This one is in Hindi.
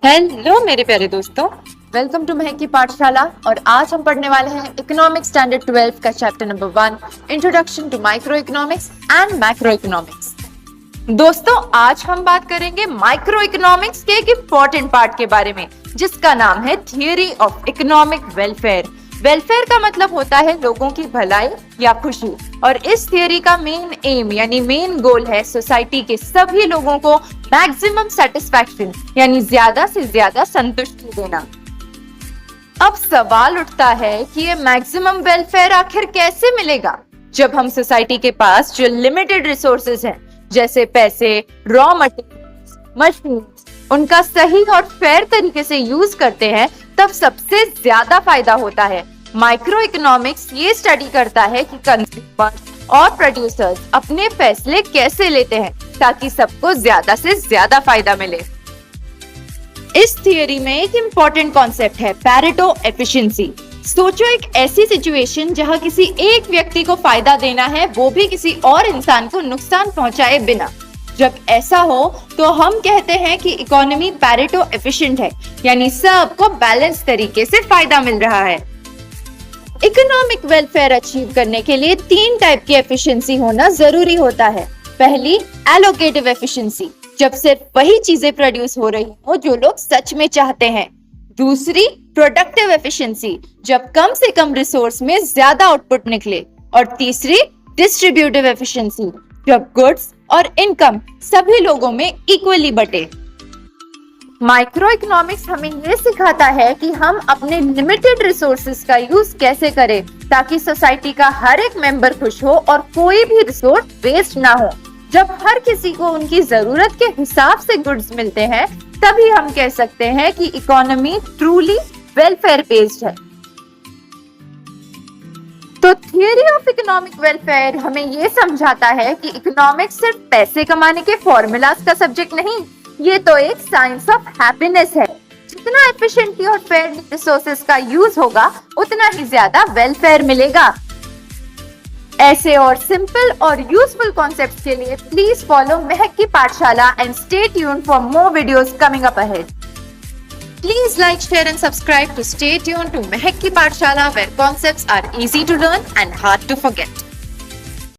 हेलो मेरे प्यारे दोस्तों, वेलकम टू महक की पाठशाला। और आज हम पढ़ने वाले हैं इकोनॉमिक्स स्टैंडर्ड 12 का chapter number 1, introduction to microeconomics and macroeconomics. दोस्तों, आज हम बात करेंगे माइक्रो इकोनॉमिक्स के एक इंपॉर्टेंट पार्ट के बारे में, जिसका नाम है theory of economic welfare. Welfare का मतलब होता है लोगों की भलाई या खुशी, और इस थियरी का मेन एम यानी मेन गोल है सोसाइटी के सभी लोगों को मैक्सिमम सेटिस्फैक्शन यानी ज्यादा से ज्यादा संतुष्टि देना। अब सवाल उठता है कि ये मैक्सिमम वेलफेयर आखिर कैसे मिलेगा, जब हम सोसाइटी के पास जो लिमिटेड रिसोर्सेज हैं, जैसे पैसे, रॉ मटेरियल्स, मशीन्स, उनका सही और फेयर तरीके से यूज करते हैं, तब सबसे ज्यादा फायदा होता है। माइक्रो इकोनॉमिक्स ये स्टडी करता है कि कंज्यूमर और प्रोड्यूसर्स अपने फैसले कैसे लेते हैं ताकि सबको ज्यादा से ज्यादा फायदा मिले। इस थियरी में एक इम्पोर्टेंट कॉन्सेप्ट है पैरेटो एफिशिएंसी। सोचो एक ऐसी सिचुएशन जहां किसी एक व्यक्ति को फायदा देना है, वो भी किसी और इंसान को नुकसान पहुंचाए बिना। जब ऐसा हो तो हम कहते हैं कि इकोनॉमी पैरेटो एफिशिएंट है, यानी सबको बैलेंस तरीके से फायदा मिल रहा है। इकोनॉमिक वेलफेयर अचीव करने के लिए 3 टाइप की एफिशिएंसी होना जरूरी होता है। पहली, एलोकेटिव एफिशिएंसी, जब सिर्फ वही चीजें प्रोड्यूस हो रही हो जो लोग सच में चाहते हैं। दूसरी, प्रोडक्टिव एफिशिएंसी, जब कम से कम रिसोर्स में ज्यादा आउटपुट निकले। और तीसरी, डिस्ट्रीब्यूटिव एफिशिएंसी, जब गुड्स और इनकम सभी लोगों में इक्वली बटे। माइक्रो इकोनॉमिक्स हमें ये सिखाता है कि हम अपने लिमिटेड रिसोर्सेज का यूज कैसे करें ताकि सोसाइटी का हर एक मेंबर खुश हो और कोई भी रिसोर्स वेस्ट ना हो। जब हर किसी को उनकी जरूरत के हिसाब से गुड्स मिलते हैं, तभी हम कह सकते हैं कि इकोनॉमी ट्रूली वेलफेयर बेस्ड है। तो थियरी ऑफ इकोनॉमिक वेलफेयर हमें ये समझाता है कि इकोनॉमिक्स सिर्फ पैसे कमाने के फॉर्मूलाज का सब्जेक्ट नहीं, ये तो एक साइंस ऑफ हैप्पीनेस है। जितना एफिशिएंटली और फेयरली रिसोर्सेज का यूज होगा, उतना ही ज्यादा वेलफेयर मिलेगा। ऐसे और सिंपल और यूजफुल कॉन्सेप्ट्स के लिए प्लीज फॉलो महक की पाठशाला and stay tuned for more videos coming up ahead. Please like, share and subscribe to stay tuned to Mehak Ki Pathshala, where concepts are easy to learn and hard to forget.